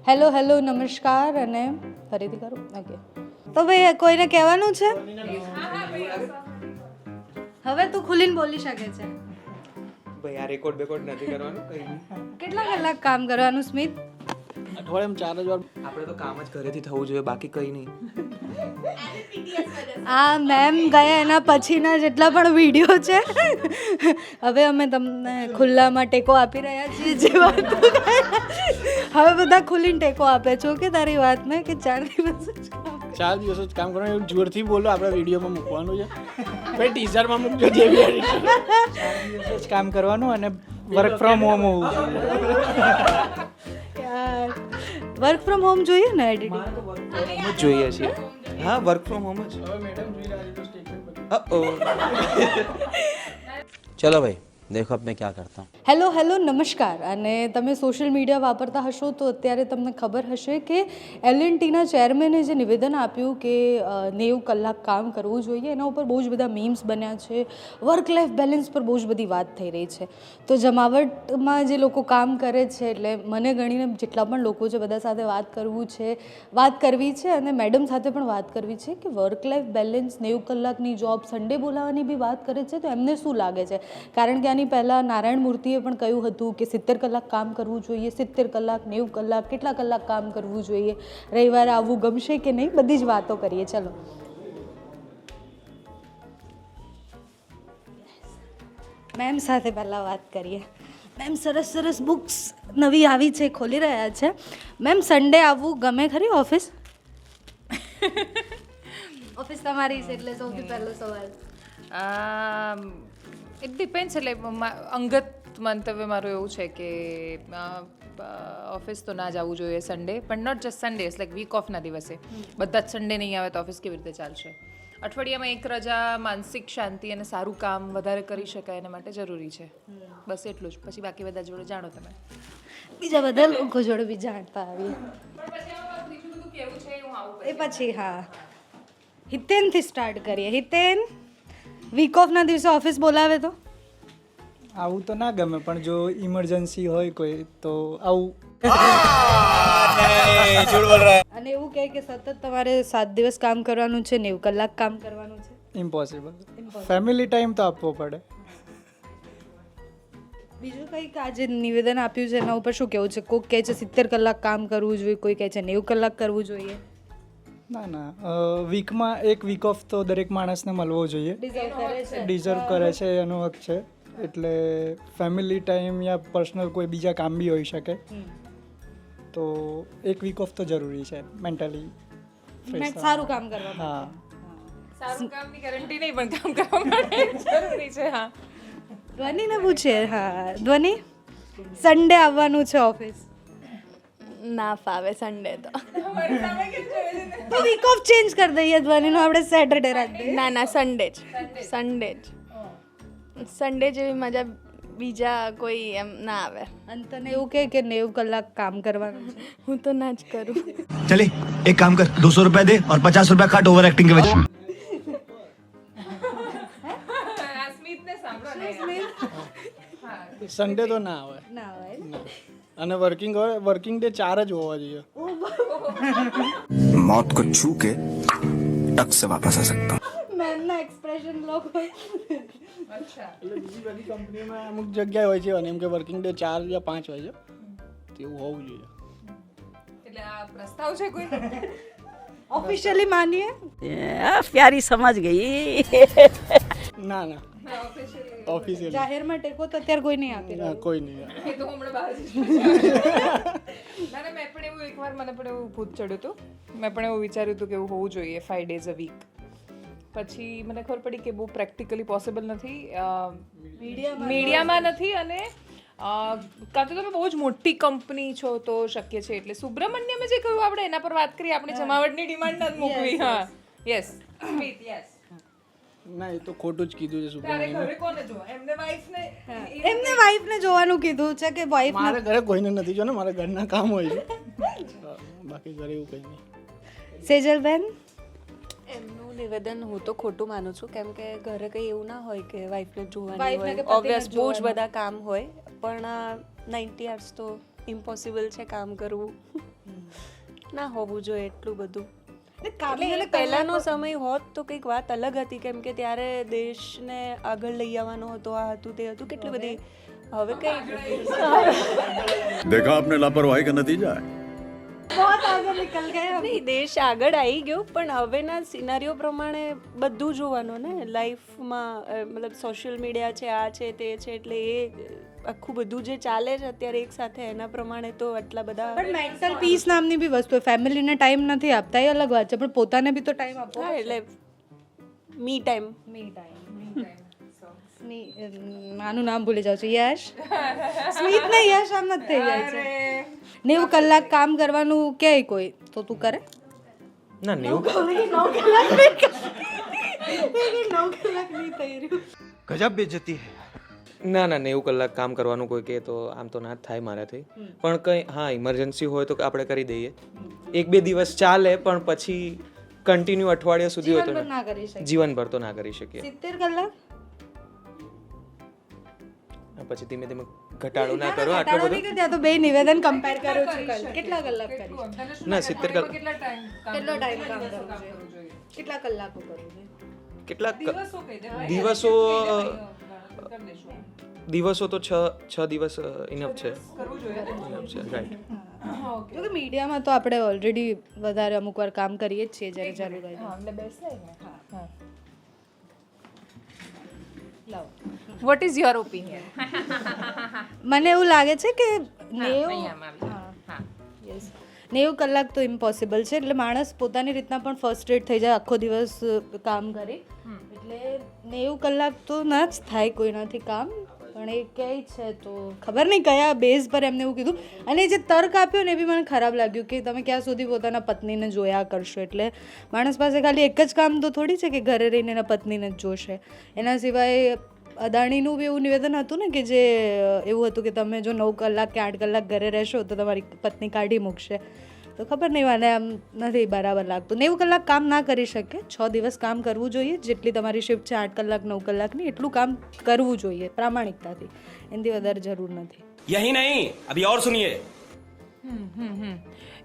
Hello hello નમસ્કાર અને ફરીથી કરું ઓકે. તો ભાઈ કોઈને કહેવાનું છે? હવે તું ખુલીને બોલી શકે છે. ભાઈ આ રેકોર્ડ નથી કરવાનું કંઈ. કેટલા કલાક કામ કરવાનું સ્મિત? અઠવાડિયામાં 4 જ વાર. આપણે તો કામ જ ઘરેથી થવું જોઈએ, બાકી કંઈ નહીં. આ મેમ ગયા એના પછીના જેટલા પણ વિડીયો છે હવે અમે તમને ખુલ્લામાં ટેકો આપી રહ્યા છીએ. જે વાત હવે બધા ખુલ્લીને ટેકો આપે છો કે તારી વાતને કે 4 દિવસ જ કામ 4 દિવસ જ કામ કરવાનું. એવું જોરથી બોલો, આપણે વિડીયોમાં મૂકવાનું છે. ભાઈ ટીઝરમાં મૂકજો જે બી એડિટ. 4 દિવસ જ કામ કરવાનું અને વર્ક ફ્રોમ હોમ હોવું યાર. વર્ક ફ્રોમ હોમ જોઈએ ને એડિટિંગ? જ જોઈએ છીએ. હા, વર્ક ફ્રોમ હોમ જ. चलो भाई देखो अब मैं क्या करता हूँ. હેલો હેલો નમસ્કાર. અને તમે સોશિયલ મીડિયા વાપરતા હશો તો અત્યારે તમને ખબર હશે કે L&Tના ચેરમેને જે નિવેદન આપ્યું કે 90 કલાક કામ કરવું જોઈએ, એના ઉપર બહુ જ બધા મીમ્સ બન્યા છે. વર્ક લાઈફ બેલેન્સ પર બહુ જ બધી વાત થઈ રહી છે. તો જમાવટમાં જે લોકો કામ કરે છે, એટલે મને ગણીને જેટલા પણ લોકો છે બધા સાથે વાત કરવી છે અને મેડમ સાથે પણ વાત કરવી છે કે વર્ક લાઈફ બેલેન્સ 90 કલાકની જોબ, સન્ડે બોલાવવાની બી વાત કરે છે તો એમને શું લાગે છે? કારણ કે આની પહેલાં નારાયણ મૂર્તિએ પણ કહ્યું હતું કે 70 કલાક કામ કરવું જોઈએ, 70 કલાક, 90 કલાક, કેટલા કલાક કામ કરવું જોઈએ, રવિવારે આવવું ગમશે કે નહીં, બધી જ વાતો કરીએ. ચલો મેમ સાથે પહેલાં વાત કરીએ. મેમ સરસ સરસ બુક્સ નવી આવી છે, ખોલી રહ્યા છે. મેમ સન્ડે આવવું ગમે ખરી ઓફિસ? ઓફિસ તમારી છે એટલે સૌથી પહેલો સવાલ. It depends. એટલે અંગત મંતવ્ય મારું એવું છે કે ઓફિસ તો ના જવું જોઈએ સન્ડે, પણ not just Sunday, like week ઓફના દિવસે. બધા જ સન્ડે નહીં આવે તો ઓફિસ કેવી રીતે ચાલશે? અઠવાડિયામાં એક રજા માનસિક શાંતિ અને સારું કામ વધારે કરી શકાય એના માટે જરૂરી છે. બસ એટલું જ. પછી બાકી બધા જોડે જાણો તમે, બીજા બધા લોકો જોડે બી જાણતા આવીએ એ પછી. હા, હિતેનથી સ્ટાર્ટ કરીએ. હિતેન, વીક ઓફના દિવસે ઓફિસ બોલાવે તો આવું તો ના ગમે, પણ જો ઇમરજન્સી હોય કોઈ તો આવું. અને એવું કહે કે સતત તમારે 7 દિવસ કામ કરવાનું છે, 90 કલાક કામ કરવાનું છે? ઇમ્પોસિબલ. ફેમિલી ટાઈમ તો આપવો પડે. બીજું કંઈક આજે નિવેદન આપ્યું છે એના ઉપર શું કહેવું છે? કોઈ કહે છે 70 કલાક કામ કરવું જોઈએ, કોઈ કહે છે 90 કલાક કરવું જોઈએ. ના, વીકમાં એક વીક ઓફ તો દરેક માણસને મળવો જોઈએ. ડિઝર્વ કરે છે, એનો હક છે. એટલે ફેમિલી ટાઈમ યા પર્સનલ કોઈ બીજા કામ બી હોઈ શકે, તો એક વીક ઓફ તો જરૂરી છે મેન્ટલી સારું કામ કરવા. હા, સારું કામની ગેરંટી નહીં, પણ કામ કરવા માટે જરૂરી છે. હા, ધ્વનિને પૂછીએ. હા ધ્વનિ, સન્ડે આવવાનું છે ઓફિસ? ના ફાવે સન્ડે તો. વીક ઓફ ચેન્જ કરી દઈએ ધ્વનિનો, આપણે સેટરડે રાખી દઈએ. ના સન્ડે જ. સન્ડે જેવી મજા બીજા કોઈ એમ ના આવે. અને તને એવું કહે કે 90 કલાક કામ કરવાનું છે? હું તો ના જ કરું. चले एक काम कर 200 रुपया दे और 50 रुपया काट ओवर एक्टिंग के वजह. સન્ડે તો ના આવે. ના હોય. અને વર્કિંગ ડે 4 જ હોવા જોઈએ. मौत को छू के टक से वापस आ सकता हूँ. મેમના એક્સપ્રેશન લોકો. એટલે બીજી બધી કંપનીમાં અમુક જગ્યાએ હોય છે અને એમ કે વર્કિંગ ડે 4 યા 5 હોય છે, તેવું હોવું જોઈએ. એટલે આ પ્રસ્તાવ છે કોઈ? ઓફિશિયલી માનીએ? प्यारी समझ गई. ના ઓફિસિયલી જાહેરમાં ટેકો તો અત્યારે કોઈ નહીં આપી રહ્યું. કોઈ નહીં. એ તો હમણાં બહાર જ. ના, મેં પણ એવું એકવાર મને પણ એવું ભૂત ચડ્યું હતું. મેં પણ એવું વિચાર્યું હતું કે એવું હોવું જોઈએ 5 days a week. પછી મને ખબર પડી કે બહુ પ્રેક્ટિકલી પોસિબલ નથી, મીડિયામાં નથી, અને કાં તો તમે બહુ જ મોટી કંપની છો તો શક્ય છે. એટલે સુબ્રમણ્યમે જે કહ્યું આપણે એના પર વાત કરીએ, આપણી જમાવટની ડિમાન્ડ નથી મૂકવી. હા, યસ યસ. ના, એ તો ખોટું જ કીધું છે સુબ્રમણ્યમે. ઘરે કોને જોવા? એમને વાઈફને જોવાનું કીધું છે કે વાઈફ. મારે ઘરે કોઈને નથી જો ને, મારા ઘરના કામ હોય છે, બાકી ઘરે એવું કંઈ નહીં. સેજલબેન, એમનું નિવેદન હું તો ખોટું માનું છું, કેમ કે ઘરે કંઈ એવું ના હોય કે વાઈફને જોવાની વાઈફને કે હોય. પતિને ઓબ્વિયસ બહુ જ જોવાનું. બધા કામ હોય, પણ 90 hours તો ઇમ્પોસિબલ છે કામ કરવું. ના હોવું જોઈએ એટલું બધું. કામ એટલે પહેલાનો સમય હોત તો કંઈક વાત અલગ હતી, કેમ કે ત્યારે દેશને આગળ લઈ આવવાનો હતો, આ હતું તે હતું, કેટલી બધી. હવે કંઈ देखा आपने लापरवाही का नतीजा है. નહીં, દેશ આગળ આવી ગયો, પણ હવેના સિનારીઓ પ્રમાણે બધું જોવાનું ને લાઈફમાં. મતલબ સોશિયલ મીડિયા છે, આ છે તે છે, એટલે એ આખું બધું જે ચાલે છે અત્યારે એક સાથે, એના પ્રમાણે તો આટલા બધા. પણ મેન્ટલ પીસ નામની બી વસ્તુ ફેમિલીને ટાઈમ નથી આપતા એ અલગ વાત છે, પણ પોતાને બી તો ટાઈમ આપવો. હા, એટલે મી ટાઈમ. આનું નામ ભૂલી જાઉં છું, યશ. સ્મિત ને યશ આમ જ થઈ જાય છે. 90 કલાક કામ કરવાનું કે કોઈ તો તું કરે? ના 90 गजब बेइज्जती है. ના 90 કલાક કામ કરવાનું કોઈ કહે તો આમ તો ના જ થાય મારાથી. પણ કંઈ હા ઇમરજન્સી હોય તો આપણે કરી દઈએ. 1-2 દિવસ ચાલે, પણ પછી કન્ટિન્યુ અઠવાડિયા સુધી હોય તો ના કરી શકે. જીવનભર તો ના કરી શકીએ. 70 કલાક પછી ધીમે ધીમે ઘટાડો ના કરો આટલો બધો. ત્યાં તો બે નિવેદન કમ્પેર કરું છું. કેટલા કલાક કરી? ના 70 કલાક કેટલો ટાઈમ કામ કરવું જોઈએ? કેટલા કલાકો કરવું જોઈએ? કેટલાક દિવસો તો 6 દિવસ ઇનફ છે. રાઈટ. જો કે મીડિયામાં તો આપણે ઓલરેડી વધારે અમુક વાર કામ કરીએ જ છીએ જ્યારે ચાલુ રહે. What is your opinion? મને એવું લાગે છે કે 90 કલાક તો ઇમ્પોસિબલ છે. એટલે માણસ પોતાની રીતના પણ ફર્સ્ટ્રેટ થઈ જાય આખો દિવસ કામ કરે. એટલે 90 કલાક તો ના જ થાય કોઈનાથી કામ. પણ એ કહે છે તો ખબર નહીં કયા બેઝ પર એમને એવું કીધું. અને જે તર્ક આપ્યો ને એ બી મને ખરાબ લાગ્યું કે તમે ક્યાં સુધી પોતાના પત્નીને જોયા કરશો. એટલે માણસ પાસે ખાલી એક જ કામ તો થોડી છે કે ઘરે રહીને એના પત્નીને જ જોશે. એના સિવાય અદાણીનું બી એવું નિવેદન હતું ને કે જે એવું હતું કે તમે જો 9 કલાક કે 8 કલાક ઘરે રહેશો તો તમારી પત્ની કાઢી મૂકશે. તો ખબર નહીં, મને આમ નથી બરાબર લાગતું. 90 કલાક કામ ના કરી શકે. 6 દિવસ કામ કરવું જોઈએ. જેટલી તમારી શિફ્ટ છે 8 કલાક 9 કલાકની, એટલું કામ કરવું જોઈએ પ્રામાણિકતાથી. એનાથી વધારે જરૂર નથી. यही नहीं, अभी और सुनिए.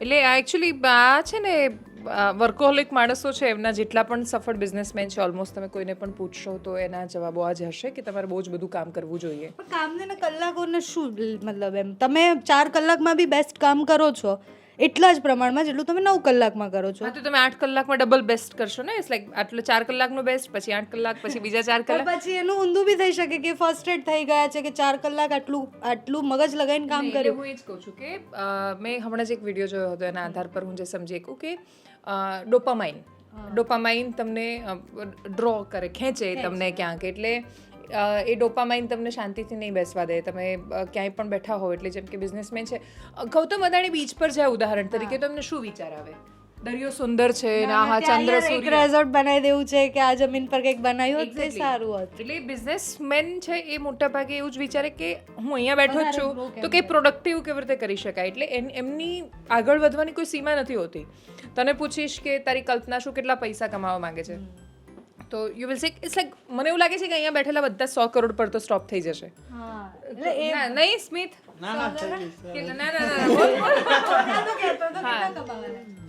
એટલે એકચ્યુઅલી આ છે ને વર્કોહોલિક માણસો છે એમના જેટલા પણ સફળ બિઝનેસમેન છે ઓલમોસ્ટ તમે કોઈને પણ પૂછશો તો એના જવાબો આ જ હશે કે તમારે બહુ જ બધું કામ કરવું જોઈએ. પણ કામને કલાકોને શું મતલબ? એમ તમે 4 કલાકમાં બી બેસ્ટ કામ કરો છો એટલા જ પ્રમાણમાં જેટલું તમે 9 કલાકમાં કરો છો. હા તો તમે 8 કલાકમાં ડબલ બેસ્ટ કરશો ને. ઇટ્સ લાઈક આટલો 4 કલાકનો બેસ્ટ, પછી 8 કલાક, પછી બીજા 4 કલાક. પછી એનું ઊંધું બી થઈ શકે કે ફર્સ્ટ્રેટ થઈ ગયા છે કે 4 કલાક આટલું મગજ લગાવીને કામ કર્યું. હું એ જ કહું છું કે મેં હમણાં જ એક વિડીયો જોયો હતો, એના આધાર પર હું જે સમજી શકું કે ડોપામાઇન તમને ડ્રો કરે, ખેંચે તમને ક્યાંક. એટલે એ ડોપામાઇન તમને શાંતિથી નહીં બેસવા દે. તમે ક્યાંય પણ બેઠા હો, એટલે જેમ કે બિઝનેસમેન છે ગૌતમ અદાણી બીચ પર જાય ઉદાહરણ તરીકે, તો એમને શું વિચાર આવે? દરિયો સુંદર છે ને આહા ચંદ્ર સૂર્ય, રેઝોર્ટ બનાવી દેવું છે કે આ જમીન પર કંઈક બનાવ્યું હોત તે સારું હોત. એટલે બિઝનેસમેન છે એ મોટા ભાગે એવું જ વિચારે કે હું અહીંયા બેઠો જ છું તો કંઈ પ્રોડક્ટિવ કેવી રીતે કરી શકાય. એટલે એમની આગળ વધવાની કોઈ સીમા નથી હોતી. તને પૂછીશ કે તારી કલ્પના શું કેટલા પૈસા કમાવા માંગે છે તો you will say it's like મને એવું લાગે છે કે અહીંયા બેઠેલા બધા 100 કરોડ પર તો સ્ટોપ થઈ જશે. નહીં સ્મિત?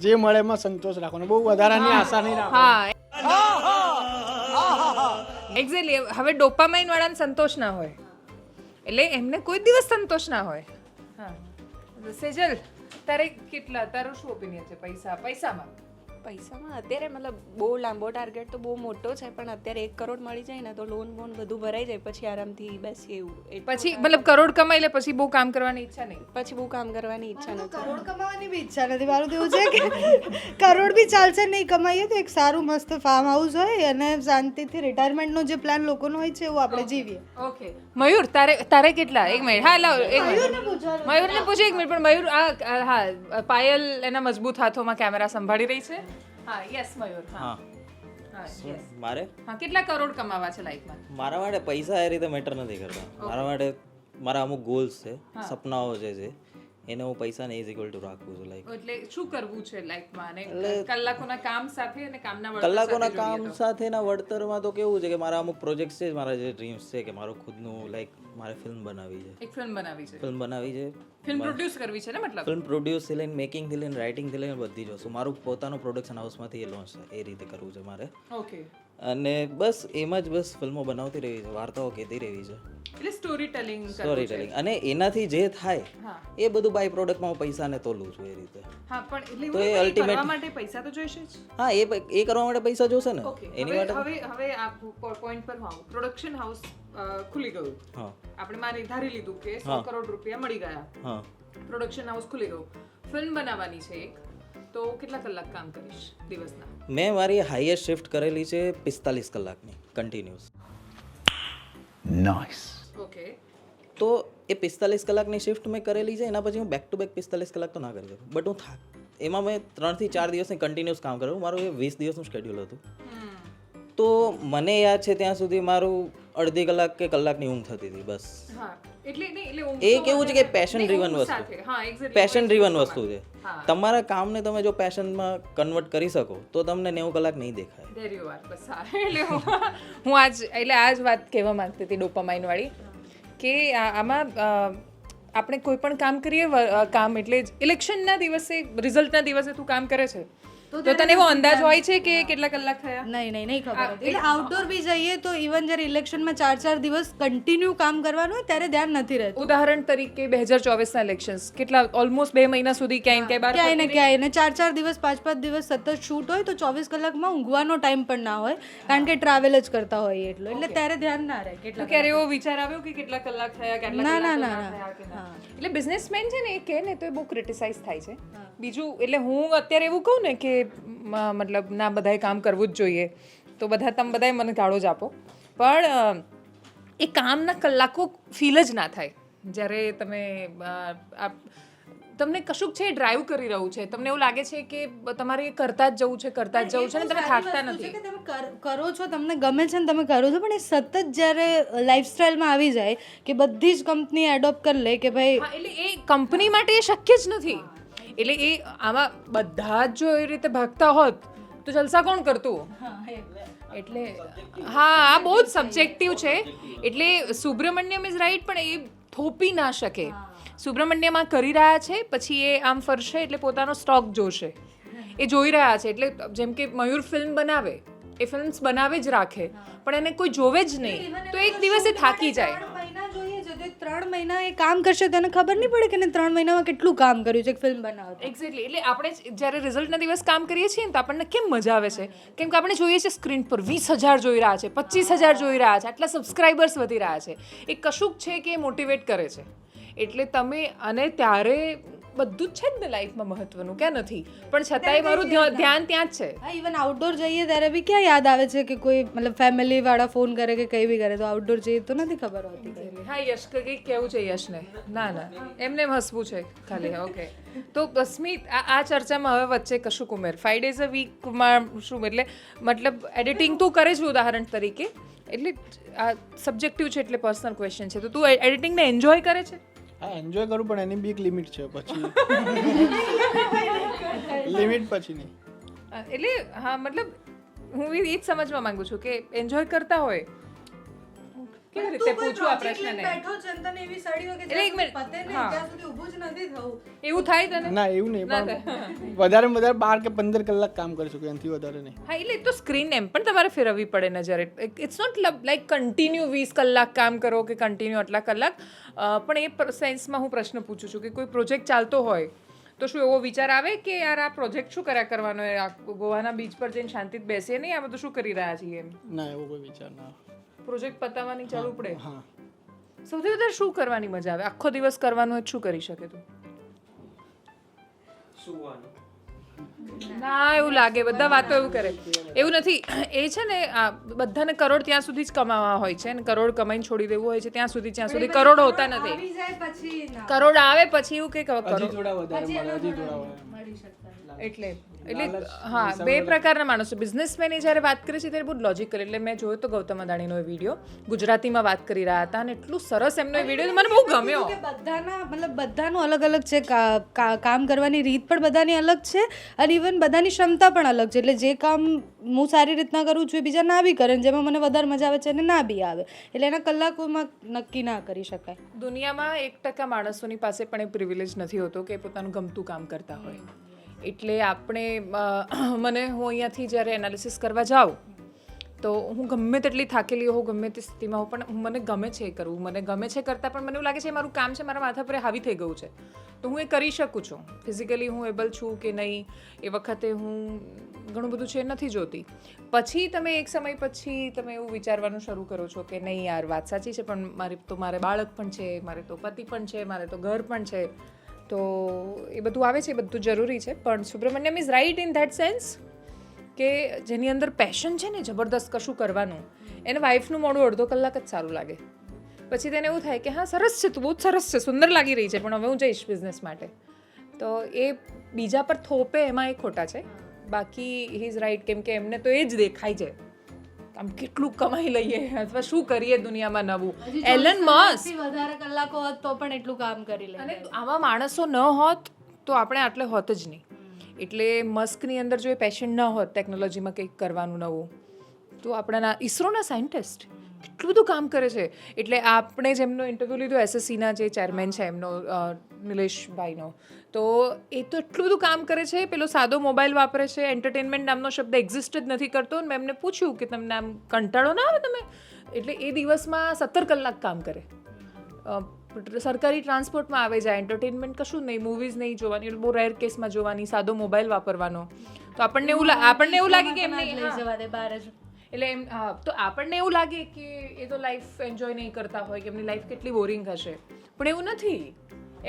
જે મળે એમાં સંતોષ રાખવાનો, બહુ વધારાની આશા નહીં રાખવાની. એક્ઝેક્ટલી. હવે ડોપામાઇન વાળાને સંતોષ ના હોય એટલે એમને કોઈ દિવસ સંતોષ ના હોય. હા સેજલ, તારું શું ઓપિનિયન છે પૈસામાં અત્યારે મતલબ બહુ લાંબો ટાર્ગેટ તો બહુ મોટો છે, પણ અત્યારે 1 કરોડ મળી જાય ને તો લોન બધું ભરાઈ જાય, પછી આરામથી બેસીએ એવું. પછી મતલબ કરોડ કમાઈ લે પછી બહુ કામ કરવાની ઈચ્છા નહીં. પછી બહુ કામ કરવાની ઈચ્છા નથી. કરોડ કમાવાની બી ઈચ્છા નથી. મારું તો એવું છે કે કરોડ બી ચાલશે, નહીં કમાઈએ તો એક સારું મસ્ત ફાર્મ હાઉસ હોય અને શાંતિથી રિટાયરમેન્ટનો જે પ્લાન લોકોનો હોય છે એવું આપણે જીવીએ. ઓકે મયુર, તારે કેટલા? 1 મિનિટ. હા લાવ 1 મિનિટ મયુરને પૂછે 1 મિનિટ. પણ મયુર હા પાયલ એના મજબૂત હાથોમાં કેમેરા સંભાળી રહી છે. હા યસ મયુર. હા मारे હા કેટલા કરોડ કમાવા છે લાઈફમાં? मारा माटे पैसा ए रीते मैटर नहीं करता. मारा माटे मारा अमुक गोल्स है, सपनाओ जे એને હું પૈસાને ઇઝ ઇક્વલ ટુ રાખું છું. લાઈક એટલે શું કરવું છે લાઈફમાં અને કલાકોના કામ સાથે અને કામના વળતર કલાકોના સાથે કામ જોઈએ તો. સાથેના વળતરમાં તો કેવું છે કે મારા અમુક પ્રોજેક્ટ છે, મારા જે ડ્રીમ્સ છે કે મારું ખુદનું લાઈક મારે ફિલ્મ બનાવવી છે. એક ફિલ્મ બનાવી છે, ફિલ્મ બનાવવી છે, ફિલ્મ પ્રોડ્યુસ કરવી છે ને મતલબ. ફિલ્મ પ્રોડ્યુસથી લઈને મેકિંગથી લઈને રાઇટિંગથી લઈને બધી જ વસ્તુ મારું પોતાનું પ્રોડક્શન હાઉસમાંથી એ લોન્ચ થાય એ રીતે કરવું છે મારે. ઓકે, અને બસ એમાં જ બસ ફિલ્મો બનાવતી રહેવી છે, વાર્તાઓ કહેતી રહેવી છે, એટલે સ્ટોરી ટેલિંગ સ્ટોરી ટેલિંગ. અને એનાથી જે થાય એ બધું બાય પ્રોડક્ટમાં હું પૈસાને તોલું છું એ રીતે. હા, પણ એટલે તો એ એવું ultimate- કરવા માટે પૈસા તો જોઈશે જ. હા, એ કરવા માટે પૈસા જોશે ને. ઓકે, એની માટે હવે આ પોઈન્ટ પર આવું. પ્રોડક્શન હાઉસ ખુલી ગયું, હા આપણે માની ધારી લીધું કે 100 કરોડ રૂપિયા મળી ગયા, હા પ્રોડક્શન હાઉસ ખુલી ગયું, ફિલ્મ બનાવવાની છે એક, તો કેટલા કલાક કામ કરીશ દિવસના? મેં મારી હાઈએસ્ટ શિફ્ટ કરેલી છે 45 કલાકની કન્ટિન્યુઅસ. नाइस. ઓકે, તો એ 45 કલાકની શિફ્ટ મેં કરેલી છે, એના પછી હું બેક ટુ બેક 45 કલાક તો ના કરી શકું, બટ હું એમાં મેં 3 થી 4 દિવસની કન્ટિન્યુઅસ કામ કરેલું. મારું એ 20 દિવસનું શેડ્યુલ હતું. તો મને યાદ છે ત્યાં સુધી મારું અડધી કલાક કે કલાકની ઊંઘ થતી હતી બસ. હા, એટલે નહીં, એટલે ઊંઘ એ તો કેવું છે કે પેશન નહીં, ડ્રીવન ઊંઘ વસ્તુ, સાથે. હા, exactly. પેશન ડ્રીવન વસ્તુ છે. હા. તમારા કામને તમે જો પેશનમાં કન્વર્ટ કરી શકો તો તમને 90 કલાક નહીં દેખાય. There you are. બસ હા, એટલે હું આજ વાત કહેવા માંગતી હતી ડોપામાઇન વાળી, કે આમાં આપણે કોઈ પણ કામ કરીએ, કામ એટલે ઇલેક્શનના દિવસે, રિઝલ્ટના દિવસે તું કામ કરે છે તો તને એવો અંદાજ હોય છે કે કેટલા કલાક થયા? નહીં ખબર હતી. એટલે આઉટડોર બી જઈએ તો ઇવન જ્યારે ઇલેક્શનમાં 4 દિવસ કન્ટિન્યુ કામ કરવાનું હોય ત્યારે ધ્યાન નથી રહેતું. ઉદાહરણ તરીકે 2024ના ઇલેક્શન્સ કેટલા ઓલમોસ્ટ 2 મહિના સુધી ક્યાંય બહાર ક્યાંય ને ક્યાંય ને 4 દિવસ 5 દિવસ સતત શૂટ હોય તો 24 કલાકમાં ઊંઘવાનો ટાઈમ પણ ના હોય, કારણ કે ટ્રાવેલ જ કરતા હોઈએ એટલે ત્યારે ધ્યાન ના રહે કેટલા. ક્યારે એવો વિચાર આવ્યો કે કેટલા કલાક થયા, કેટલા કલાક થયા કે ના? એટલે બિઝનેસમેન છે ને એ કહે ને તો એ બહુ ક્રિટિસાઇઝ થાય છે. બીજું એટલે હું અત્યારે એવું કહું ને કે મતલબ ના બધાએ કામ કરવું જ જોઈએ, તો તમે બધાએ મને ગાળો જ આપો, પણ એ કામના કલાકો ફીલ જ ના થાય જ્યારે તમને કશુંક છે ડ્રાઈવ કરી રહ્યું છે, તમને એવું લાગે છે કે તમારે એ કરતા જ જવું છે અને તમે થાકતા નથી. તમે કરો છો, તમને ગમે છે ને તમે કરો છો, પણ એ સતત જ્યારે લાઈફસ્ટાઈલમાં આવી જાય કે બધી જ કંપની એડોપ્ટ કરી લે કે ભાઈ, હા, એટલે એ કંપની માટે એ શક્ય જ નથી. એટલે એ આમાં બધા જ જો એ રીતે ભાગતા હોત તો જલસા કોણ કરતું? એટલે હા, આ બહુ જ સબ્જેક્ટિવ છે. એટલે સુબ્રમણ્યમ ઇઝ રાઈટ, પણ એ થોપી ના શકે. સુબ્રમણ્યમ આ કરી રહ્યા છે, પછી એ આમ ફરશે એટલે પોતાનો સ્ટોક જોશે, એ જોઈ રહ્યા છે. એટલે જેમ કે મયુર ફિલ્મ બનાવે, એ ફિલ્મ્સ બનાવે જ રાખે, પણ એને કોઈ જોવે જ નહીં તો એક દિવસ એ થાકી જાય. 3 મહિના એ કામ કરશે તેને ખબર નહીં પડે કે 3 મહિનામાં કેટલું કામ કર્યું છે ફિલ્મ બનાવતા. એક્ઝેક્ટલી. એટલે આપણે જ્યારે રિઝલ્ટના દિવસ કામ કરીએ છીએ ને તો આપણને કેમ મજા આવે છે, કેમ કે આપણે જોઈએ છીએ સ્ક્રીન પર 20,000 જોઈ રહ્યા છે, 25,000 જોઈ રહ્યા છે, આટલા સબસ્ક્રાઇબર્સ વધી રહ્યા છે. એ કશુંક છે કે એ મોટિવેટ કરે છે. એટલે તમે અને ત્યારે બધું જ છે જ ને લાઈફમાં મહત્વનું, ક્યાં નથી, પણ છતાંય મારું ધ્યાન ત્યાં જ છે. હા, ઇવન આઉટડોર જઈએ ત્યારે બી ક્યાં યાદ આવે છે કે કોઈ મતલબ ફેમિલી વાળા ફોન કરે કે કંઈ બી કરે, તો આઉટડોર જઈએ તો નથી ખબર હોતી. હા, યશ કંઈક કેવું છે યશને? ના એમને હસવું છે ખાલી. ઓકે, તો સ્મિત આ ચર્ચામાં હવે વચ્ચે કશુંક ઉમેર. 5 days a weekમાં શું એટલે મતલબ એડિટિંગ તું કરે છે ઉદાહરણ તરીકે, એટલે આ સબ્જેક્ટિવ છે એટલે પર્સનલ ક્વેશ્ચન છે, તો તું એડિટિંગને એન્જોય કરે છે? હા, એન્જોય કરું, પણ એની બી એક લિમિટ છે, પછી લિમિટ પછી નહીં. એટલે હા, મતલબ હું એ જ સમજવા માંગુ છું કે એન્જોય કરતા હોય કેવી રીતે પૂછું આ પ્રશ્નને? એટલે એક મિનિટ, એવું થાય તને? ના, એવું નહીં, પણ વધારે 12 કે 15 કલાક કામ કરી શકું, એનાથી વધારે નહીં. હા, એટલે તો સ્ક્રીન એમ પણ તમારે ફેરવવી પડે નજર. ઇટ્સ નોટ લાઈક કન્ટિન્યુ 20 કલાક કામ કરો કે કન્ટિન્યુ આટલા કલાક. પણ એ સેન્સમાં હું પ્રશ્ન પૂછું છું કે કોઈ પ્રોજેક્ટ ચાલતો હોય તો શું એવો વિચાર આવે કે યાર આ પ્રોજેક્ટ શું કર્યા કરવાનો, ગોવાના બીચ પર જઈને શાંતિથી બેસીએ નહીં, આ બધું શું કરી રહ્યા છીએ એમ? ના, એવો કોઈ વિચાર ના. પ્રોજેક્ટ પતાવવાની ચાલુ પડે. હા. સૌથી વધારે શું કરવાની મજા આવે? આખો દિવસ કરવાનું હોય શું કરી શકે તું? સુવાનું. ના એવું લાગે બધા વાતો એવું કરે એવું નથી એ છે ને બધાને કરોડ ત્યાં સુધી જ કમાવા હોય છે અને કરોડ કમાઈને છોડી દેવું હોય છે ત્યાં સુધી કરોડ હોતા નથી કરોડ આવે પછી એવું કે એટલે હા બે પ્રકારના માણસો બિઝનેસમેન જ્યારે વાત કરે છે ત્યારે બહુ લોજિકલ એટલે મેં જોયો તો ગૌતમ અદાણીનો એ વિડીયો ગુજરાતીમાં વાત કરી રહ્યા હતા અને એટલું સરસ એમનો એ વિડીયો મને બહુ ગમ્યો બધાનું અલગ અલગ છે કામ કરવાની રીત પણ બધાની અલગ છે અને ઇવન બધાની ક્ષમતા પણ અલગ છે એટલે જે કામ હું સારી રીતના કરું છું એ બીજા ના બી કરે જેમાં મને વધારે મજા આવે છે અને ના બી આવે એટલે એના કલાકોમાં નક્કી ના કરી શકાય. દુનિયામાં 1% માણસોની પાસે પણ એ પ્રિવિલેજ નથી હોતો કે પોતાનું ગમતું કામ કરતા હોય એટલે આપણે હું અહીંયાથી જ્યારે એનાલિસિસ કરવા જાઉં તો હું ગમે તેટલી થાકેલી હોઉં ગમે તે સ્થિતિમાં હોઉં પણ મને ગમે છે એ કરવું મને ગમે છે કરતાં પણ મને એવું લાગે છે મારું કામ છે મારા માથા પર હાવી થઈ ગયું છે તો હું એ કરી શકું છું ફિઝિકલી હું એબલ છું કે નહીં એ વખતે હું ઘણું બધું છે નથી જોતી પછી તમે એક સમય પછી તમે એવું વિચારવાનું શરૂ કરો છો કે નહીં યાર વાત સાચી છે પણ મારે બાળક પણ છે મારે તો પતિ પણ છે મારે તો ઘર પણ છે તો એ બધું આવે છે એ બધું જરૂરી છે પણ Subramaniam is right in that sense કે જેની અંદર પેશન છે ને જબરદસ્ત કશું કરવાનું એને વાઈફનું મોડું અડધો કલાક જ સારું લાગે પછી તેને એવું થાય કે હા સરસ છે તું બહુ જ સરસ છે સુંદર લાગી રહી છે પણ હવે હું જઈશ બિઝનેસ માટે તો એ બીજા પર થોપે એમાં એ ખોટા છે બાકી હી ઇઝ રાઇટ કેમ કે એમને તો એ જ દેખાય છે આમ કેટલું કમાઈ લઈએ અથવા શું કરીએ દુનિયામાં નવું એલન મસ્ક વધારે કલાકો હોત તો પણ એટલું કામ કરી લે અને આવા માણસો ન હોત તો આપણે આટલે હોત જ નહીં એટલે મસ્કની અંદર જો એ પેશન ન હોત ટેકનોલોજીમાં કંઈક કરવાનું નવું તો આપણા ઈસરોના સાયન્ટિસ્ટ કેટલું બધું કામ કરે છે એટલે આપણે જેમનો ઇન્ટરવ્યૂ લીધો એસએસસીના જે ચેરમેન છે એમનો નિલેશભાઈનો તો એ તો એટલું બધું કામ કરે છે પેલો સાદો મોબાઈલ વાપરે છે એન્ટરટેનમેન્ટ નામનો શબ્દ એક્ઝિસ્ટ જ નથી કરતો મેં એમને પૂછ્યું કે તમને આમ કંટાળો ના આવે તમે એટલે એ દિવસમાં 17 કલાક કામ કરે સરકારી ટ્રાન્સપોર્ટમાં આવે જાય એન્ટરટેનમેન્ટ કશું નહીં મૂવીઝ નહીં જોવાની બહુ રેર કેસમાં જોવાની સાદો મોબાઈલ વાપરવાનો તો આપણને એવું લાગે કે એમને લઈ જવા દે બહાર જ એટલે એમ તો આપણને એવું લાગે કે એ તો લાઈફ એન્જોય નહીં કરતા હોય કે એમની લાઈફ કેટલી બોરિંગ હશે પણ એવું નથી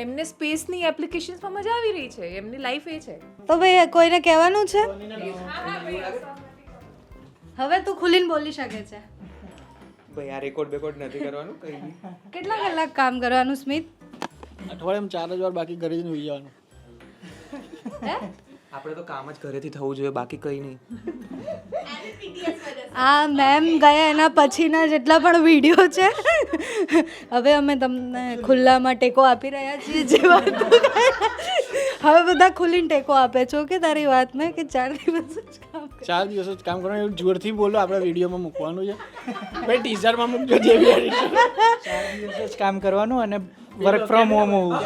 એમને સ્પેસની એપ્લિકેશન્સમાં મજા આવી રહી છે એમની લાઈફ એ છે તો ભાઈ કોઈને કહેવાનું છે હવે તું ખુલીને બોલી શકે છે ભાઈ આ રેકોર્ડ નથી કરવાનું કંઈ કેટલા કલાક કામ કરવાનું સ્મિત અઠવાડિયામાં 4 જ વાર બાકી ઘરે જઈને સુઈ જવાનું આપણે તો કામ જ ઘરેથી થવું જોઈએ બાકી કંઈ નહીં આ મેમ ગયા એના પછીના જેટલા પણ વિડીયો છે હવે અમે તમને ખુલ્લામાં ટેકો આપી રહ્યા છીએ જે વાત હવે બધા ખુલ્લીને ટેકો આપે છો કે તારી વાતમાં કે 4 દિવસ જ કામ 4 દિવસ જ કામ કરવાનું એવું જોરથી બોલો આપણે વિડીયોમાં મૂકવાનું છે ભાઈ ટીઝરમાં મૂકજો જે બી 4 દિવસ જ કામ કરવાનું અને વર્ક ફ્રોમ હોમ હોવું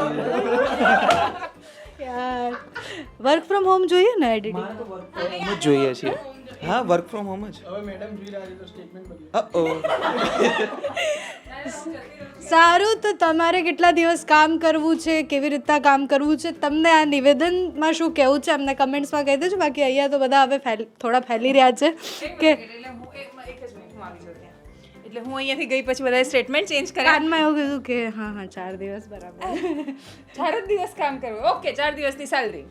યાર વર્ક ફ્રોમ હોમ જોઈએ ને એડિટિંગ હોમ જ જોઈએ છીએ હા વર્ક ફ્રોમ હોમ જ હવે મેડમ જોઈ રહ્યા છે તો સ્ટેટમેન્ટ સારું તો તમારે કેટલા દિવસ કામ કરવું છે કેવી રીતના કામ કરવું છે તમને આ નિવેદનમાં શું કહેવું છે અમને કમેન્ટ્સમાં કહી દેજો બાકી અહીંયા તો બધા હવે થોડા ફેલી રહ્યા છે કે એટલે હું અહીંયાથી ગઈ પછી બધાએ સ્ટેટમેન્ટ ચેન્જ કર્યા કાનમાં એવું કીધું કે હા 4 દિવસ બરાબર 4 દિવસ કામ કરવું ઓકે 4 દિવસની સેલરી